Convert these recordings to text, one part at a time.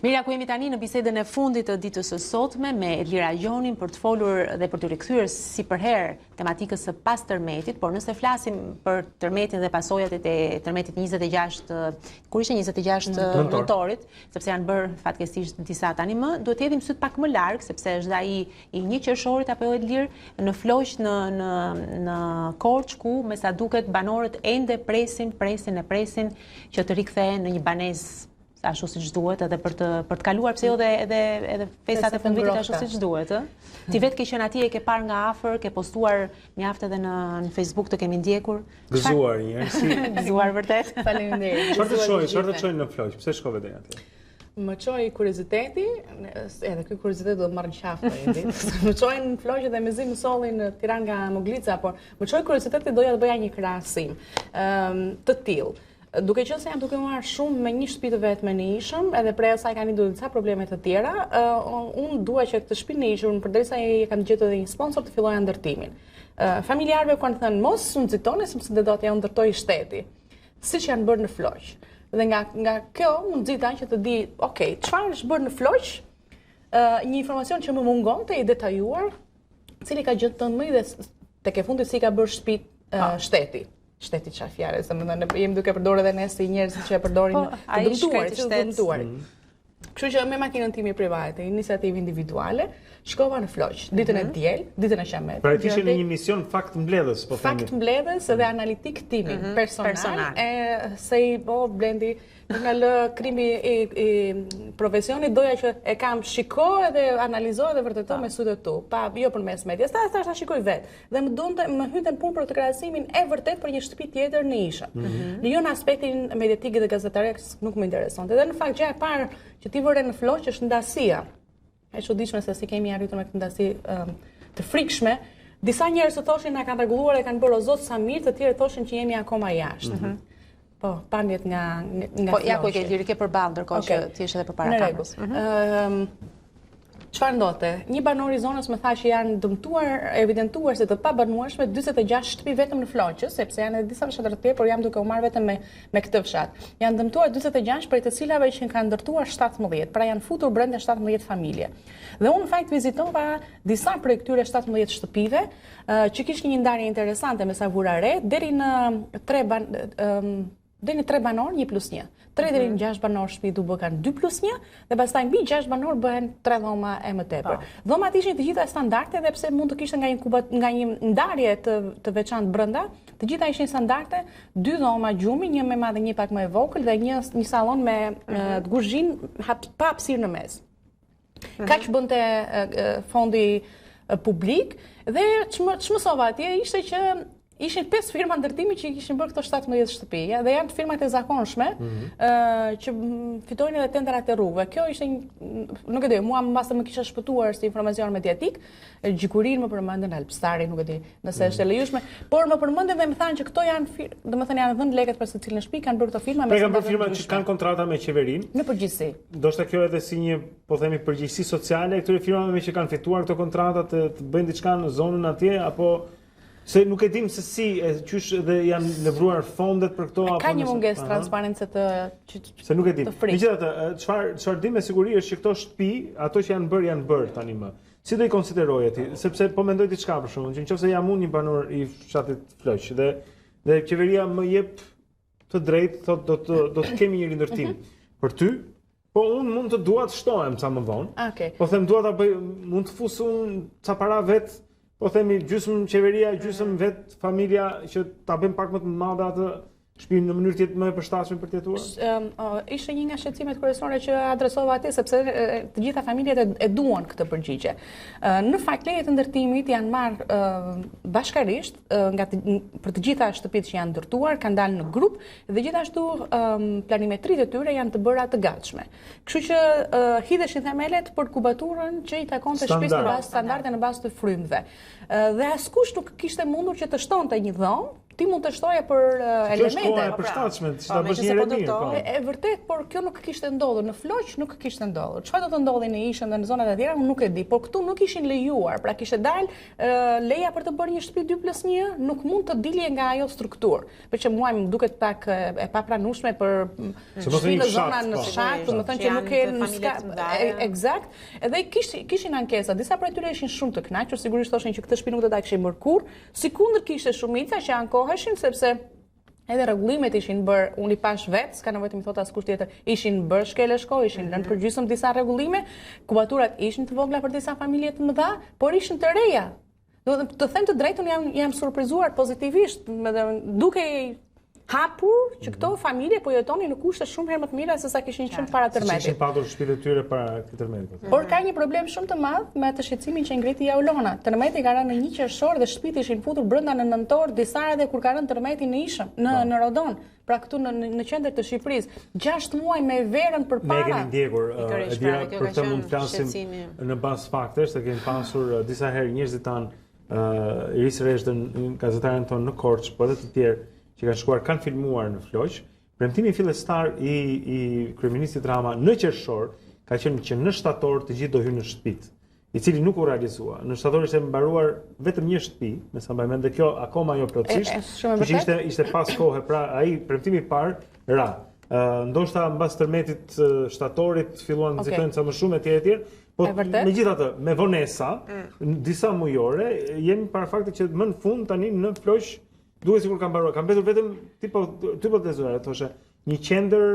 Mira, ku jemi tani në bisedën e fundit të ditës së sotme me Edlira Gjonin për të folur dhe për të rikthyer si për herë tematikës së pas tërmetit, por nëse flasim për tërmetin dhe pasojat e tërmetit 26, kur ishte 26 nëntorit, sepse janë bërë fatkeqësisht disa tani më, duhet të hedhim syt pak më larg, sepse është ai i 1 qershorit apo jo Edlir në Floq në Korç ku me sa duket banorët ende presin që të rikthehen në një banesë ashtu siç duhet, edhe për të kaluar pse jo edhe festat e fundvitit ashtu siç duhet, ë. Ti vetë ke qenë atje, e ke parë nga afër, ke postuar mjaft edhe në Facebook, të kemi ndjekur. Gëzuar një herë, si. Gëzuar vërtet. Faleminderit. Çfarë të çojnë në Floq? Pse shkove deri atje? Më çoi kurioziteti, edhe ky kuriozitet do të marrë qafë ende. Më çojnë në Floq dhe mezi më sollin në Tiranë nga Moglica, por më çoi kurioziteti, doja të bëja një krahasim të tillë. Duke qenë se jam duke marrë shumë me një shtëpi të vetme në Ishëm, edhe prej asaj kanë ndodhur disa probleme të tjera, unë dua që këtë shtëpi në Ishëm, përderisa e kam gjetur edhe një sponsor të filloja ndërtimin. Familjarëve kanë thënë mos u nxitoni sepse do t'ja ndërtoj shteti, siç janë bërë në Floq. Dhe nga kjo më nxita që të di, okay, çfarë është bërë në Floq, një informacion që më mungonte i detajuar, cili ka gjë të më dhe tek e fundit si ka bërë shtëpi shteti. Shteti çfarë fjalë, se më thënë jemi duke përdorur edhe ne si njerëz që e përdorin të dëmtuarit. Kështu që me makinën time private, iniciativë individuale, shkova në Floq, ditën e diel, ditën e Qamet. Pra ti ishe në një mision fakt mbledhës, po themi. Fakt mbledhës dhe analitik timi personal, se i Blendi nga lë krimi i profesionit, doja që e kam shiko edhe analizo edhe vërtetoj me sytë tu, pa jo përmes medias, ta shikoj vetë. Dhe më hynte në punë për të krahasimin e vërtet për një shtëpi tjetër në Ishëm. Në jo në aspektin mediatik dhe gazetarik nuk më interesonte. Dhe në fakt gjëja e parë që ti vëre në Floq është ndasia. E çuditshme se si kemi arritur me këtë ndasi të frikshme. Disa njerëz të thoshin na kanë rregulluar e kanë bërë o zot sa mirë, të tjerë thoshin që jemi akoma jashtë. Po, pamjet nga po, ja ku e ke lirë, ke përballë, ndërkohë që ti ishe edhe përpara kamerës. Çfarë ndodhte? Një banor i zonës më tha që janë dëmtuar, evidentuar se të pabanueshme 46 shtëpi vetëm në Floq, sepse janë edhe disa fshatra të tjera, por jam duke u marrë vetëm me këtë fshat. Janë dëmtuar 46 prej të cilave që kanë ndërtuar 17, pra janë futur brenda 17 familje. Dhe unë në fakt vizitova disa prej këtyre 17 shtëpive që kishin një ndarje interesante me sa vura re, deri në 3 banor, 1+1. 3 deri në 6 banor shtëpi du bëhen 2+1 dhe pastaj mbi 6 banor bëhen 3 dhoma e më tepër. Dhomat ishin të gjitha standarde dhe pse mund të kishte nga një ndarje të veçantë brenda, të gjitha ishin standarde, 2 dhoma gjumi, një më e madhe, një pak më e vogël dhe një sallon me kuzhinë pa hapësirë në mes. Kaq bënte fondi publik dhe çmësova atje ishte që ishin 5 firma ndërtimi që kishin bërë këto 17 shtëpi, dhe janë firmat e zakonshme që fitojnë edhe tenderat e rrugëve. Kjo ishte nuk e di, mua mbas më kisha shpëtuar si informacion mediatik, gjikurin më përmendën, Alpstari, nuk e di nëse është e lejueshme, por më përmendën dhe më thanë që këto janë, domethënë janë dhënë lekët për secilin shtëpi, kanë bërë këto firma me kanë bërë firma që kanë kontrata me qeverinë. Në përgjithësi. Ndoshta kjo edhe si një, po themi, përgjegjësi sociale këtyre firmave me që kanë fituar këto kontrata të bëjnë diçka në zonën atje apo se nuk e dim se si qysh dhe janë lëvruar fondet për këto apo ka një mungesë transparence se nuk e dim. Megjithatë, çfarë dim me siguri është që këto shtëpi, ato që janë bërë tani më. Si do i konsideroje ti? Sepse po mendoj diçka për shkakun, që nëse jam unë një banor i fshatit Floq dhe qeveria më jep të drejtë, thotë do të kemi një rindërtim për ty, po unë mund të dua të shtohem sa më vonë. Po them dua ta bëj, mund të fus unë ca para vet. Po themi gjysmë qeveria, gjysmë vet familja që ta bëjmë pak më të madhe atë shtëpinë në mënyrë të më e përshtatshme për të jetuar. Ishte një nga shqetësimet kryesore që adresova atje sepse të gjitha familjet e duan këtë përgjigje. Në fakt lejet e ndërtimit janë marrë bashkarisht për të gjitha shtëpitë që janë ndërtuar, kanë dalë në grup dhe gjithashtu planimetritë e tyre janë të bëra të gatshme. Kështu që hidheshin themelet për kubaturën që i takonte shtëpisë në bazë standarde, në bazë të frymëve. Dhe askush nuk kishte mundur që të shtonte një dhomë ti mund të shtoje për elemente. Kjo është koha e përshtatshme, që ta bësh një mirë. E vërtet, por kjo nuk kishte ndodhur në Floq, nuk kishte ndodhur. Çfarë do të ndodhi në Ishën dhe në zonat e tjera, unë nuk e di, por këtu nuk ishin lejuar. Pra kishte dalë leja për të bërë një shtëpi 2+1, nuk mund të dilje nga ajo strukturë. Për që mua më duket pak e papranueshme për shtëpi në zona në fshat, do të thënë që nuk e eksakt. Edhe kishin ankesa, disa prej tyre ishin shumë të kënaqur, sigurisht thoshin që këtë shtëpi nuk do ta kishin bërë kurrë. Sikundër kishte shumica që ankoheshin sepse edhe rregullimet ishin bërë, unë i pash vetë, s'ka nevojë të më thotë askush tjetër, ishin bërë shkeleshko, ishin lënë përgjysmë disa rregullime, kubaturat ishin të vogla për disa familje të mëdha, por ishin të reja. Do të them të drejtën, jam surprizuar pozitivisht, duke hapur që këto familje po jetonin në kushte shumë herë më të mira se sa kishin qenë para tërmetit. Kishin patur shtëpitë e tyre para këtij tërmeti. Por ka një problem shumë të madh me atë shqetësimin që ngriti Jaulona. Tërmeti ka rënë në 1 qershor dhe shtëpitë ishin futur brenda në nëntor, disa edhe kur ka rënë tërmeti në Ishëm, në Rodon, pra këtu në qendër të Shqipërisë. 6 muaj me verën përpara. Ne kemi ndjekur, Edlira, për të mund flasim në bazë faktesh, se kemi pasur disa herë njerëzit tanë risëreshën gazetarën tonë në Korçë, por edhe të tjerë që kanë shkuar, kanë filmuar në Floq. Premtimi fillestar i kryeministit Rama në qershor ka qenë që në shtator të gjithë do hynë në shtëpitë, i cili nuk u realizua. Në shtator ishte mbaruar vetëm një shtëpi, me sa mbaj mend, dhe kjo akoma jo plotësisht. Që ishte pas kohë, pra ai premtimi i parë ra. Ndoshta mbas tërmetit shtatorit filluan nxitohen sa më shumë etj. Po megjithatë, me vonesa, disa mujore, jemi para faktit që më në fund tani në Floq duhet sikur kanë mbaruar, kanë mbetur vetëm hipotezuar, thoshe, një qendër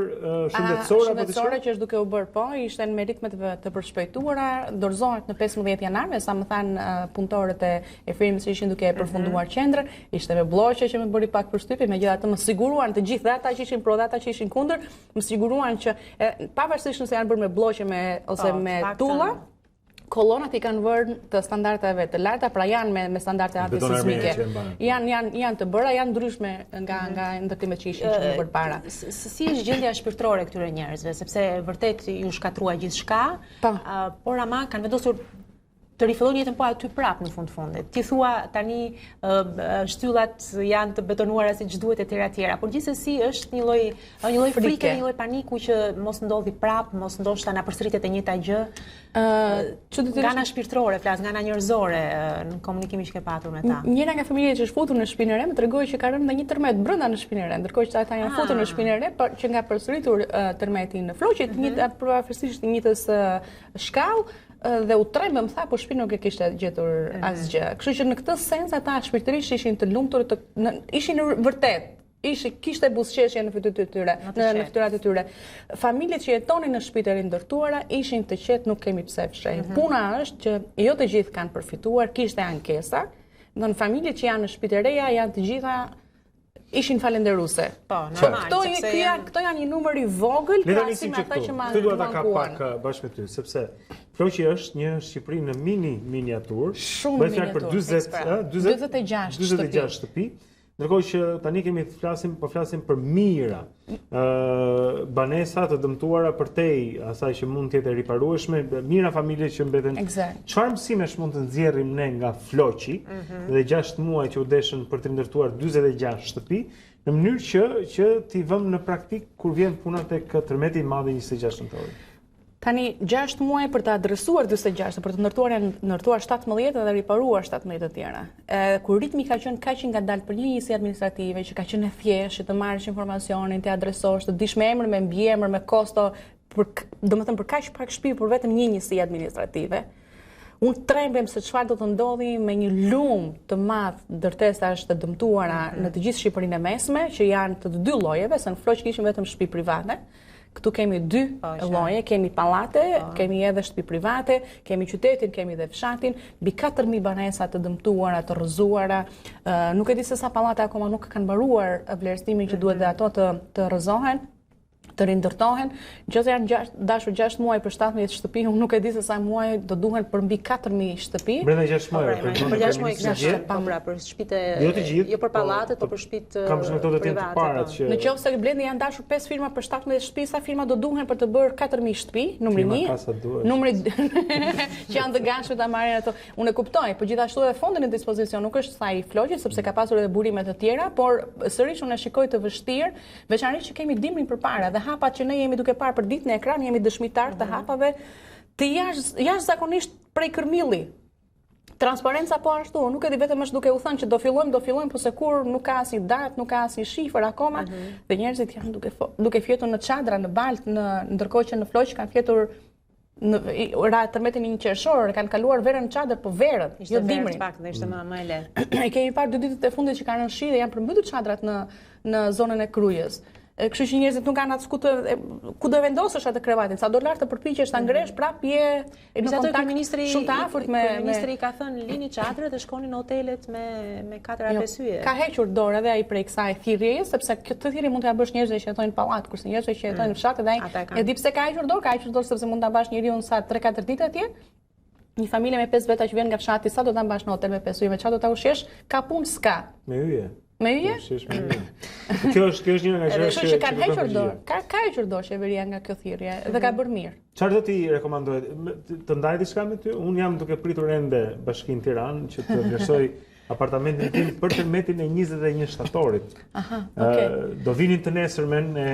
shëndetësore që është duke u bërë, po, ishte në meritmet të përshpejtuara, dorëzohet në 15 janar, sa më thanë punëtorët e firmës që ishin duke e përfunduar qendrën, ishte me bloqe që më bëri pak përshtypje, megjithatë më siguruan të gjithë ata që ishin pro dhe ata që ishin kundër, më siguruan që pavarësisht nëse janë bërë me bloqe ose me tulla, kolonat i kanë vërë të standardeve të larta, pra janë me standarde antisismike. Janë të bëra, janë ndryshme nga ndërtimet që ishin që bërë para. Si është gjendja shpirtërore këtyre njerëzve, sepse vërtet ju shkatrua gjithçka, por ama kanë vendosur të rifillojnë jetën po aty prapë në fundit. Ti thua tani shtyllat janë të betonuara siç duhet etj. Por gjithsesi është një lloj frike, një lloj paniku që mos ndodhi prapë, mos ndoshta na përsëritet e njëjta gjë. Nga ana shpirtërore, flas, nga ana njerëzore në komunikimin që ke patur me ta. Njëra nga familjet që është futur në shtëpinë e re më tregoi që ka rënë në një tërmet brenda në shtëpinë e re, ndërkohë që ata janë futur në shtëpinë e re, por që nga përsëritur tërmeti në Floq, përveçërisht njëjtës shkallë, dhe u trembë më tha, po shtëpi nuk e kishte gjetur asgjë. Kështu që në këtë sens ata shpirtërisht ishin të lumtur, ishin vërtet, kishte buzëqeshje në fytyrat e tyre, në fytyrat e tyre. Familjet që jetonin në shtëpitë e rindërtuara ishin të qetë, nuk kemi pse fshej. Puna është që jo të gjithë kanë përfituar, kishte ankesa, në familjet që janë në shtëpitë e reja janë të gjitha ishin falenderuese. Po, normal. Këto janë një numër i vogël krahasim me ata që më ankuan. Ti duhet ta ka pak bashkë me ty, sepse Floqi është një Shqipëri në miniaturë. Shumë miniaturë. Për 26 shtëpi. Ndërkohë që tani po flasim për mijëra banesa të dëmtuara përtej asaj që mund të jetë riparueshme, mijëra familje që mbeten. Çfarë mësimesh mund të nxjerrim ne nga Floqi dhe 6 muaj që u deshën për të ndërtuar 46 shtëpi, në mënyrë që t'i vëmë në praktik kur vjen puna tek tërmeti i madh i 26 nëntorit? Tani 6 muaj për të adresuar 46, për të ndërtuar 17 dhe riparuar 17 të tjera. Kur ritmi ka qenë kaq ngadalë për një njësi administrative, që ka qenë e thjeshtë, që të marrësh informacionin, të adresosh, të dish me emër, me mbiemër, me kosto, domethënë për kaq pak shtëpi për vetëm një njësi administrative. Unë trembem se çfarë do të ndodhi me një lum të madh ndërtesash të dëmtuara në të gjithë Shqipërinë e mesme, që janë të dy llojeve, se në Floq kishim vetëm shtëpi private. Këtu kemi 2 lloje, kemi pallate, kemi edhe shtëpi private, kemi qytetin, kemi edhe fshatin, mbi 4000 banesa të dëmtuara, të rrëzuara. Nuk e di se sa pallate akoma nuk kanë mbaruar vlerësimin që duhet dhe ato të rrëzohen. të rindërtohen, nëse janë dashur 6 muaj për 17 shtëpi, unë nuk e di se sa muaj do duhen për mbi 4000 shtëpi. Brenda 6 muaj. Për 6 muaj për shtëpitë, jo për pallatet, por për shtëpitë private. Në qoftë se Blendi janë dashur 5 firma për 17 shtëpi, sa firma do duhen për të bërë 4000 shtëpi, numri 1. Numri që janë të gatshme ta marrin ato. Unë e kuptoj, por gjithashtu edhe fondi në dispozicion nuk është sa i floqit, sepse ka pasur edhe burime të tjera, por sërish unë e shikoj të vështirë, veçanërisht që kemi dimrin përpara dhe hapat që ne jemi duke parë për ditë në ekran, jemi dëshmitar të hapave të jashtëzakonisht prej kërmilli. Transparenca po ashtu, nuk e di vetëm është duke u thënë që do fillojmë, po se kur nuk ka asnjë datë, nuk ka asnjë shifër akoma, dhe njerëzit janë duke fjetur në çadra, në baltë, ndërkohë që në Floq kanë fjetur në tërmetin 1 qershor, kanë kaluar verën në çadër, po verën, jo dimrin. Ishte më e lehtë. E kemi parë 2 ditët e fundit që kanë rënë shi dhe janë përmbytur çadrat në zonën e Krujës. Kështu që njerëzit nuk kanë atë ku do vendosësh atë krevatin. Sa $, të përpiqesh ta ngresh, prap je në kontakt shumë të afërt me ministri ka thënë lini çadrat dhe shkonin në hotelet me 4-5 hyje. Ka hequr dorë edhe ai prej kësaj thirrjeje, sepse këtë thirrje mund ta bësh njerëzve që jetojnë në pallat, kurse njerëzve që jetojnë në fshat edhe ai e di pse ka hequr dorë, sepse mund ta bash njeriu sa 3-4 ditë atje. Një familje me 5 veta që vjen nga fshati, sa do ta mbash në hotel me 5 hyje, me çfarë do ta ushqesh? Ka punë s'ka. Me hyje. Me hyje? Kjo është një nga gjërat që kanë hequr dorë. Ka hequr dorë qeveria nga kjo thirrje dhe ka bërë mirë. Çfarë do ti rekomandoje? Të ndaj diçka me ty? Unë jam duke pritur ende Bashkinë Tiranë që të vlerësoj apartamentin tim për tërmetin e 21 shtatorit. Do vinin të nesërmen e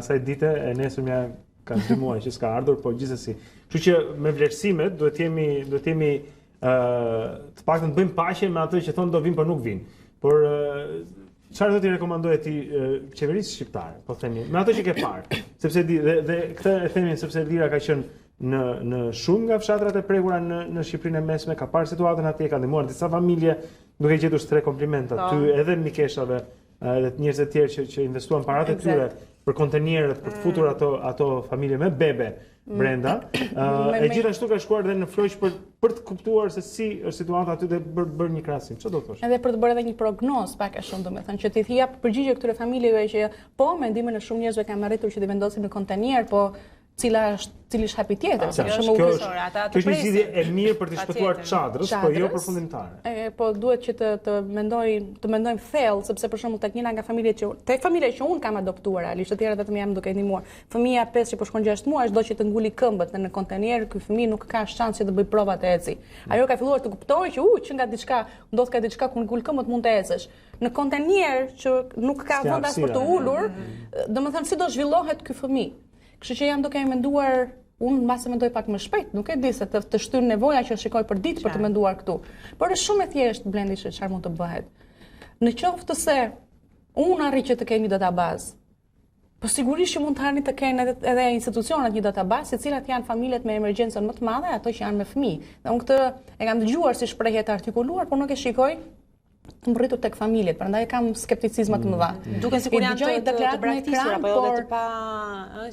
asaj dite, e nesërmja kanë 2 muaj që s'ka ardhur, po gjithsesi. Kështu që me vlerësimet duhet jemi të paktën të bëjmë paqe me atë që thonë do vinë, por nuk vinë. Por çfarë do t'i rekomandoje ti qeverisë shqiptare, po themi, me ato që ke parë, sepse dhe këtë e themi sepse Edlira ka qenë në shumë nga fshatrat e prekura në Shqipërinë e Mesme, ka parë situatën atje, ka ndihmuar disa familje, duke gjetur 3 komplimenta ty edhe mikeshave, edhe njerëz të tjerë që investuan paratë e tyre për kontenierët, për të futur ato familje me bebe brenda. E gjithashtu ka shkuar edhe në Floq për të kuptuar se si është situata aty dhe bërë një krahasim. Çfarë do të thosh? Edhe për të bërë edhe një prognozë pak a shumë, domethënë që ti jap përgjigje këtyre familjeve që po me ndihmën e shumë njerëzve kanë arritur që të vendosin në kontenier, po cili është hapi tjetër, kjo është një zgjidhje e mirë për të shpëtuar çadrës, po jo përfundimtare. Po duhet që të mendojmë thellë, sepse për shembull tek njëra nga familjet që unë kam adoptuar, realisht të tjera vetëm jam duke ndihmuar. Fëmia 5 që po shkon 6 muaj, çdo që të nguli këmbët në kontenier, ky fëmijë nuk ka shans që të bëj provat e eci. Ajo ka filluar të kuptojë që nga diçka, ndodh ka diçka ku ngul këmbët mund të ecësh. Në kontenier që nuk ka vend as për të ulur, domethënë si do zhvillohet ky fëmijë. Kështu që jam duke menduar, unë mbase mendoj pak më shpejt, nuk e di se të shtyr nevoja që shikoj për ditë për të menduar këtu. Por është shumë e thjeshtë Blendi se çfarë mund të bëhet. Në qoftë se unë arri që të kemi databazë, po sigurisht që mund të arri të kenë edhe institucionet një databazë, se cilat janë familjet me emergjencën më të madhe, ato që janë me fëmijë. Dhe unë këtë e kam dëgjuar si shprehje të artikuluar, por nuk e shikoj të mbërritur tek familjet, prandaj kam skepticizma të mëdha. Duken sikur janë të braktisur apo edhe të pa,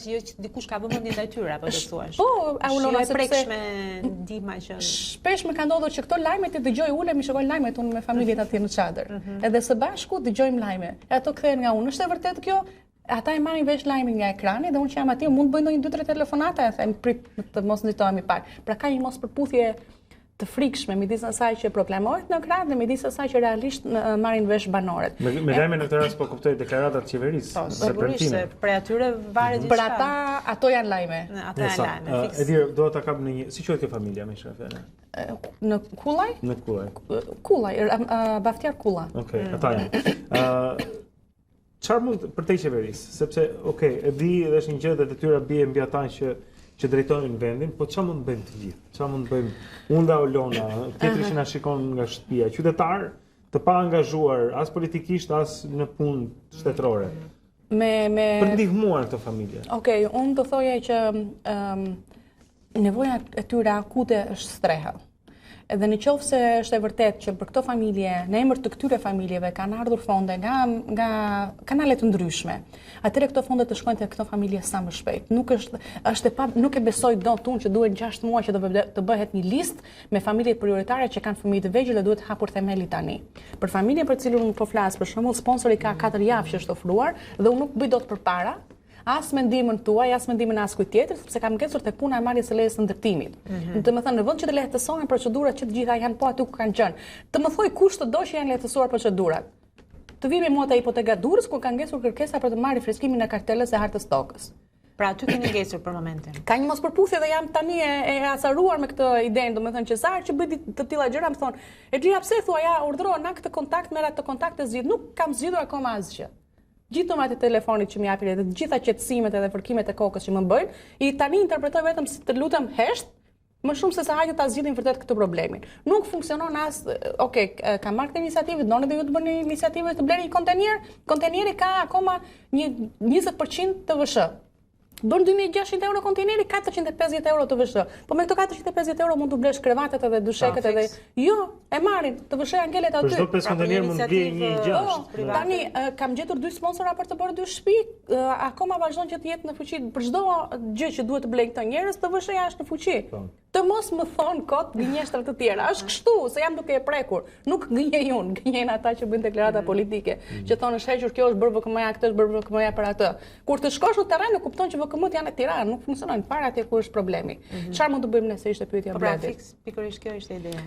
jo që dikush ka vëmendje ndaj tyre apo të thuash. Po, Aulona sepse prekshme ndihma që shpesh më ka ndodhur që këto lajmet i dëgjoj ulem, i shikoj lajmet unë me familjet atje në çadër. Edhe së bashku dëgjojmë lajme. E ato kthehen nga unë. Është e vërtetë kjo? Ata e marrin vesh lajmin nga ekrani dhe unë që jam atje mund të bëj ndonjë 2-3 telefonata, e them prit të mos ndihtohemi pak. Pra ka një mosperputhje të frikshme midis asaj që proklamohet në ekran dhe midis asaj që realisht marrin vesh banorët. Me lajme në këtë rast po kuptoj deklaratat qeverisë. Sigurisht, për atyre varet diçka. Për ata ato janë lajme. Ato janë lajme. Edlira, do ta kap në një, si quhet kjo familja me shkafën? Në Kullaj? Në Kullaj. Kullaj, Baftjar Kulla. Okej, ata janë. Çfarë mund për te qeverisë? Sepse, e di edhe është një gjë dhe detyra bie mbi ata që drejtojnë vendin, po çfarë mund të bëjmë të gjithë? Çfarë mund të bëjmë unë dhe Olona, tjetri që na shikon nga shtëpia, qytetar të pa angazhuar as politikisht as në punë shtetërore? Për të ndihmuar këto familje. Unë do thoja që nevoja e tyre akute është streha. Edhe në qoftë se është e vërtetë që për këto familje, në emër të këtyre familjeve kanë ardhur fonde nga kanale të ndryshme. Atëherë këto fonde të shkojnë tek këto familje sa më shpejt. Nuk e besoj dot unë që duhet 6 muaj që të bëhet një listë me familjet prioritare që kanë fëmijë të vegjël dhe duhet hapur themeli tani. Për familjen për cilën unë po flas, për shembull, sponsori ka 4 javë që është ofruar dhe unë nuk bëj dot përpara. as mendimin tuaj, as mendimin as kujt tjetër, sepse kam ngecur tek puna e marrjes së lejes së ndërtimit. Domethënë, në vend që të lehtësohen procedurat që të gjitha janë po aty ku kanë qenë, të më thoj kush të do që janë lehtësuar procedurat. Të vimi mua te hipoteka durrës ku ka ngecur kërkesa për të marrë friskimin e kartelës së hartës tokës. Pra aty keni ngecur për momentin. Ka një mospërputhje dhe jam tani e acaruar me këtë idenë, domethënë që sa herë që bëj të tilla gjëra më thonë, Edlira pse thua ja urdhëro na këtë kontakt, merr atë kontakt e zgjidh. Nuk kam zgjidhur akoma asgjë. Gjithë numrat e telefonit që më japin dhe të gjitha qetësimet edhe fërkimet e kokës që më bëjnë, i tani interpretoj vetëm si të lutem hesht, më shumë se sa hajde ta zgjidhim vërtet këtë problemin. Nuk funksionon as, kam marrë këtë iniciativë, doni dhe ju të bëni iniciativë të bleni një kontener. Konteneri ka akoma një 20% të VSH. Bën 2.600 euro konteneri, 450 euro të VSH. Po me këto 450 euro mund të blesh krevatet edhe dysheket edhe. Jo, e marrin, të VSH angelet aty. Për çdo 5 kontener mund bie 1.6. Tani kam gjetur 2 sponsora për të bërë 2 shtëpi, akoma vazhdon që të jetë në fuqi. Për çdo gjë që duhet të blejnë këto njerëz, të VSH-ja është në fuqi. Të mos më thon kot gënjeshtra të tjera. Është kështu, se jam duke e prekur. Nuk gënjej unë, gënjejnë ata që bëjnë deklarata politike, që thonë është hequr kjo, është bërë VKM-ja, këtë është bërë VKM-ja për atë. Kur të shkosh në terren, e kupton që VKM-t janë në Tiranë, nuk funksionojnë para atje ku është problemi. Çfarë mund të bëjmë nëse ishte pyetja e Bledit? Pikërisht kjo ishte ideja.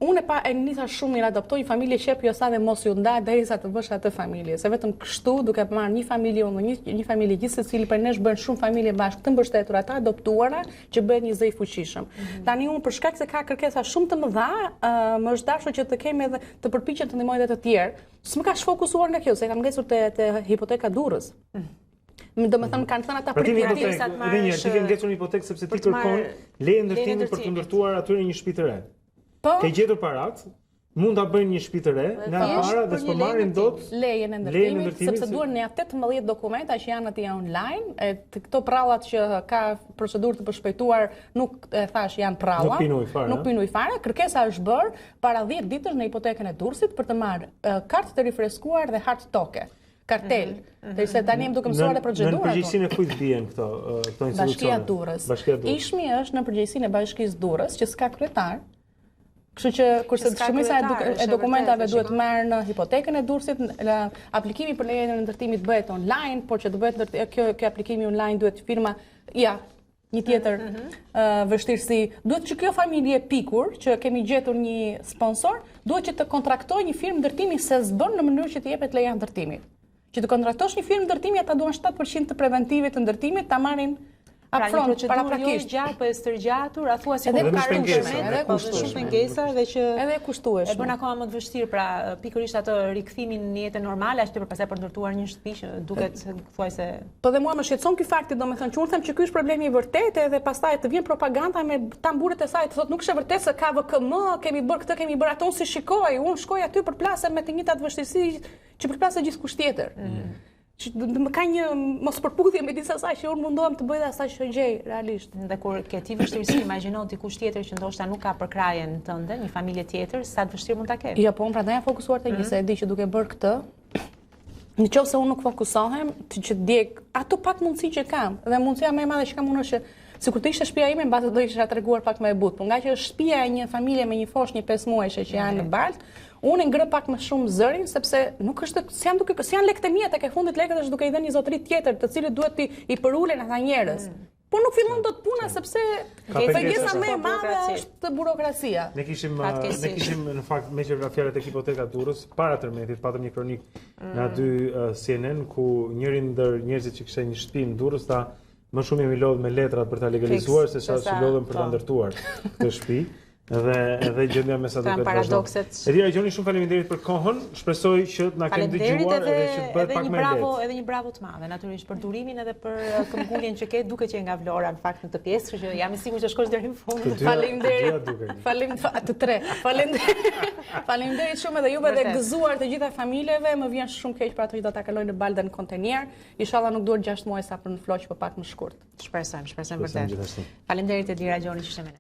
Unë e nisa shumë mirë adoptoj një familje qep jo sa dhe mos ju ndaj derisa të vësh atë familje. Se vetëm kështu duke marrë një familje unë, një familje gjithë secili për nesh bën shumë familje bashkë të mbështetur, ata adoptuara që bëhet një zë i fuqishëm. Tani unë për shkak se ka kërkesa shumë të mëdha, më është dashur që të kemi edhe të përpiqen të ndihmojnë edhe të tjerë. S'më ka shfokusuar nga kjo, se kam ngecur te hipoteka Durrës. Domethënë kanë thënë ata pritje sa të marrësh. Ti ke ngecur një hipotekë sepse ti kërkon leje ndërtimi për të ndërtuar atyre një shtëpi të re. Ke gjetur parat, mund ta bëjnë një shtëpi të re, nga para dhe s'po marrin dot lejen e ndërtimit, sepse duhen ne 18 dokumenta që janë atje online, këto prallat që ka procedurë të përshpejtuar, nuk e thash janë pralla, nuk pinuj fare. Kërkesa është bërë para 10 ditësh në hipotekën e Durrësit për të marrë kartë të rifreskuar dhe hartë toke. Kartel, se tani jam duke mësuar edhe procedurat. Në përgjegjësinë e kujt bien këto institucione? Bashkia e Durrës. Ishmi është në përgjegjësinë e Bashkisë Durrës, që s'ka kryetar. Kështu që kurse shumica e dokumentave duhet marrë në hipotekën e Durrësit, aplikimi për lejen e ndërtimit bëhet online, por që të bëhet kjo aplikimi online duhet firma një tjetër vështirësi. Duhet që kjo familje pikur, që kemi gjetur një sponsor, duhet që të kontraktojë një firmë ndërtimi se s'bën në mënyrë që të jepet leja ndërtimit. Që të kontraktosh një firmë ndërtimi, ata duan 7% të preventivit të ndërtimit, ta marrin upfront, paraprakisht. Jo gjatë, po e stërgjatur, a thua si edhe shumë pengesa dhe që edhe kushtueshme. E bën akoma më të vështirë, pra pikërisht atë rikthimin në jetën normale, ashtu për pastaj për ndërtuar një shtëpi që duket thuajse. Po dhe mua më shqetëson ky fakti, domethënë që unë them që ky është problemi i vërtetë dhe pastaj të vjen propaganda me tamburet e saj të thotë nuk është e vërtetë se ka VKM, kemi bërë këtë, kemi bërë atë, unë si shikoj, unë shkoj aty për plasë me të njëjtat vështirësi që përplasë gjithkusht tjetër. Më ka një mospërputhje me disa asaj që unë mundohem të bëj dhe asaj që gjej realisht. Dhe kur ke ti vështirësi, imagjino dikush tjetër që ndoshta nuk ka përkrajen tënde, një familje tjetër, sa të vështirë mund ta ketë. Jo, po unë prandaj jam fokusuar te një, se e di që duke bërë këtë, nëse unë nuk fokusohem, që djeg ato pak mundësi që kam, dhe mundësia më e madhe që kam unë është sikur të ishte shtëpia ime, mbase do isha treguar pak më e butë. Po nga që është shtëpia e një familje me një fosh një 5 muajshe që janë në baltë, unë ngre pak më shumë zërin sepse nuk është si janë lekët e mia tek e fundit lekët është duke i dhënë një zotëri tjetër, të cilët duhet i përulen ata njerëz. Po nuk fillon dot puna sepse pengesa më e madhe është burokracia. Ne kishim në fakt me që fjalët e hipoteka Durrës para tërmetit patëm një kronik nga 2 CNN ku njëri ndër njerëzit që kishte një shtëpi në Durrës tha më shumë jemi lodhur me letrat për ta legalizuar se sa lodhem për ta ndërtuar këtë shtëpi. Edhe gjendja me sa duket vazhdon. Edlira Gjoni, shumë faleminderit për kohën. Shpresoj që na keni dëgjuar edhe që të bëhet pak më lehtë. Edhe një bravo të madhe, natyrisht për durimin edhe për këmbguljen që ke, duke që nga Vlora në fakt në të pjesë, kështu që jam i sigurt që shkosh deri në fund. Faleminderit. Të tre. Faleminderit shumë edhe juve dhe gëzuar të gjitha familjeve, më vjen shumë keq për ato që do ta kalojnë në balë në kontener. Inshallah nuk duhet 6 muaj sa për në floq, por pak më shkurt. Shpresojmë vërtet. Faleminderit Edlira Gjoni që ishte me ne.